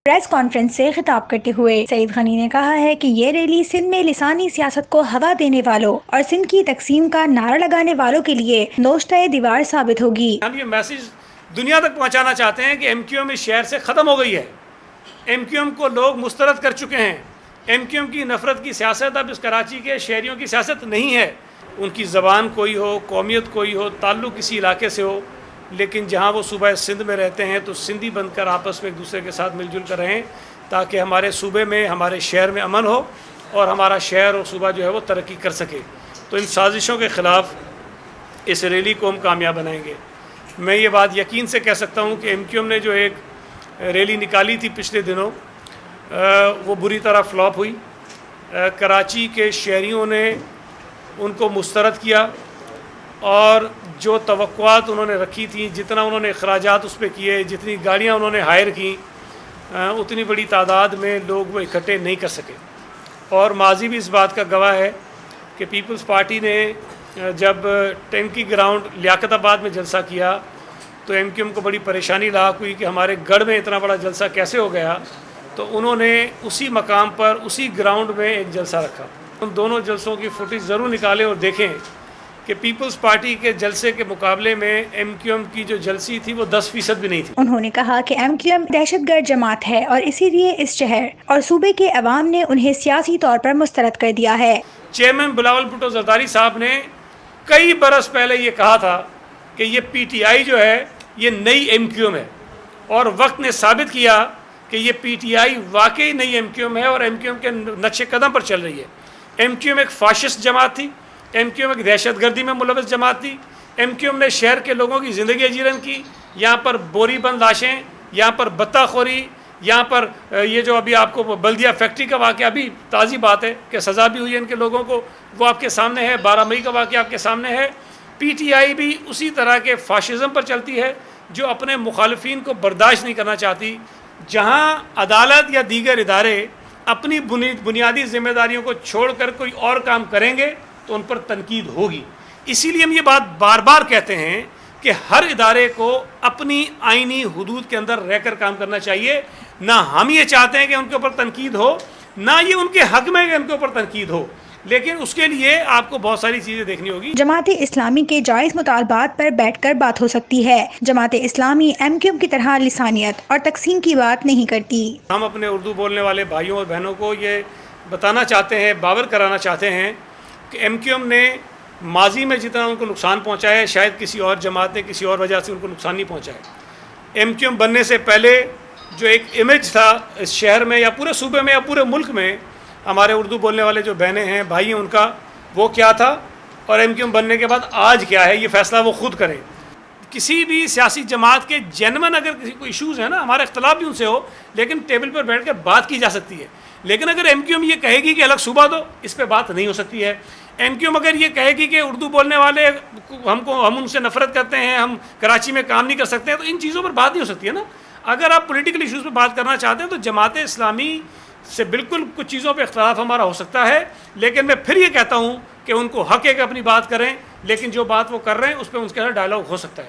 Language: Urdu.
پریس کانفرنس سے خطاب کرتے ہوئے سعید غنی نے کہا ہے کہ یہ ریلی سندھ میں لسانی سیاست کو ہوا دینے والوں اور سندھ کی تقسیم کا نعرہ لگانے والوں کے لیے نوشتہ دیوار ثابت ہوگی۔ ہم یہ میسیج دنیا تک پہنچانا چاہتے ہیں کہ ایم کیو ایم اس شہر سے ختم ہو گئی ہے۔ ایم کیو ایم کو لوگ مسترد کر چکے ہیں۔ ایم کیو ایم کی نفرت کی سیاست اب اس کراچی کے شہریوں کی سیاست نہیں ہے۔ ان کی زبان کوئی ہو، قومیت کوئی ہو، تعلق کسی علاقے سے ہو، لیکن جہاں وہ صوبہ سندھ میں رہتے ہیں تو سندھی بن کر آپس میں ایک دوسرے کے ساتھ مل جل کر رہیں تاکہ ہمارے صوبے میں، ہمارے شہر میں امن ہو اور ہمارا شہر اور صوبہ جو ہے وہ ترقی کر سکے۔ تو ان سازشوں کے خلاف اس ریلی کو ہم کامیاب بنائیں گے۔ میں یہ بات یقین سے کہہ سکتا ہوں کہ ایم کیو ایم نے جو ایک ریلی نکالی تھی پچھلے دنوں وہ بری طرح فلاپ ہوئی۔ کراچی کے شہریوں نے ان کو مسترد کیا اور جو توقعات انہوں نے رکھی تھیں، جتنا انہوں نے اخراجات اس پہ کیے، جتنی گاڑیاں انہوں نے ہائر کیں، اتنی بڑی تعداد میں لوگ وہ اکٹھے نہیں کر سکے۔ اور ماضی بھی اس بات کا گواہ ہے کہ پیپلز پارٹی نے جب ٹینکی گراؤنڈ لیاقت آباد میں جلسہ کیا تو ایم کیو ایم کو بڑی پریشانی لاحق ہوئی کہ ہمارے گڑھ میں اتنا بڑا جلسہ کیسے ہو گیا، تو انہوں نے اسی مقام پر اسی گراؤنڈ میں ایک جلسہ رکھا۔ ان دونوں جلسوں کی فوٹیج ضرور نکالیں اور دیکھیں کہ پیپلز پارٹی کے جلسے کے مقابلے میں ایم کیو ایم کی جو جلسی تھی وہ 10% بھی نہیں تھی۔ انہوں نے کہا کہ ایم کیو ایم دہشت گرد جماعت ہے اور اسی لیے اس شہر اور صوبے کے عوام نے انہیں سیاسی طور پر مسترد کر دیا ہے۔ چیئرمین بلاول بھٹو زرداری صاحب نے کئی برس پہلے یہ کہا تھا کہ یہ پی ٹی آئی جو ہے یہ نئی ایم کیو ایم ہے، اور وقت نے ثابت کیا کہ یہ پی ٹی آئی واقعی نئی ایم کیو ایم ہے اور ایم کیو ایم کے نقش قدم پر چل رہی ہے۔ ایم کیو ایم ایک فاشسٹ جماعت تھی، ایم کیو ایم ایک دہشت گردی میں ملوث جماعت تھی۔ ایم کیو ایم نے شہر کے لوگوں کی زندگی اجیرن کی، یہاں پر بوری بند لاشیں، یہاں پر بتہ خوری، یہاں پر یہ جو ابھی آپ کو بلدیہ فیکٹری کا واقعہ ابھی تازی بات ہے کہ سزا بھی ہوئی ہے ان کے لوگوں کو، وہ آپ کے سامنے ہے۔ 12 مئی کا واقعہ آپ کے سامنے ہے۔ پی ٹی آئی بھی اسی طرح کے فاشزم پر چلتی ہے جو اپنے مخالفین کو برداشت نہیں کرنا چاہتی۔ جہاں عدالت یا دیگر ادارے اپنی بنیادی ذمہ داریوں کو چھوڑ کر کوئی اور کام کریں گے تو ان پر تنقید ہوگی۔ اسی لیے ہم یہ بات بار بار کہتے ہیں کہ ہر ادارے کو اپنی آئینی حدود کے اندر رہ کر کام کرنا چاہیے۔ نہ ہم یہ چاہتے ہیں کہ ان کے اوپر تنقید ہو، نہ یہ ان کے حق میں کہ ان کے اوپر تنقید ہو، لیکن اس کے لیے آپ کو بہت ساری چیزیں دیکھنی ہوگی۔ جماعت اسلامی کے جائز مطالبات پر بیٹھ کر بات ہو سکتی ہے۔ Jamaat Islami M Q M کی طرح لسانیت اور تقسیم کی بات نہیں کرتی۔ ہم اپنے اردو بولنے والے بھائیوں اور بہنوں کو یہ بتانا چاہتے ہیں، باور کرانا چاہتے ہیں کہ ایم کیو ایم نے ماضی میں جتنا ان کو نقصان پہنچایا ہے شاید کسی اور جماعت نے کسی اور وجہ سے ان کو نقصان نہیں پہنچایا۔ ایم کیو ایم بننے سے پہلے جو ایک امیج تھا اس شہر میں یا پورے صوبے میں یا پورے ملک میں، ہمارے اردو بولنے والے جو بہنیں ہیں، بھائی ہیں، ان کا وہ کیا تھا اور ایم کیو ایم بننے کے بعد آج کیا ہے، یہ فیصلہ وہ خود کریں۔ کسی بھی سیاسی جماعت کے جینون اگر کسی کو ایشوز ہیں نا، ہمارا اختلاف بھی ان سے ہو، لیکن ٹیبل پر بیٹھ کے بات کی جا سکتی ہے۔ لیکن اگر ایم کیو ایم یہ کہے گی کہ الگ صوبہ دو، اس پہ بات نہیں ہو سکتی ہے۔ ایم کیو ایم اگر یہ کہے گی کہ اردو بولنے والے ہم ان سے نفرت کرتے ہیں، ہم کراچی میں کام نہیں کر سکتے ہیں، تو ان چیزوں پر بات نہیں ہو سکتی ہے نا۔ اگر آپ پولیٹیکل ایشوز پہ بات کرنا چاہتے ہیں تو جماعت اسلامی سے بالکل کچھ چیزوں پہ اختلاف ہمارا ہو سکتا ہے، لیکن میں پھر یہ کہتا ہوں کہ ان کو حق ہے کہ اپنی بات کریں، لیکن جو بات وہ کر رہے ہیں اس پہ ان کے ساتھ ڈائلاگ ہو سکتا ہے۔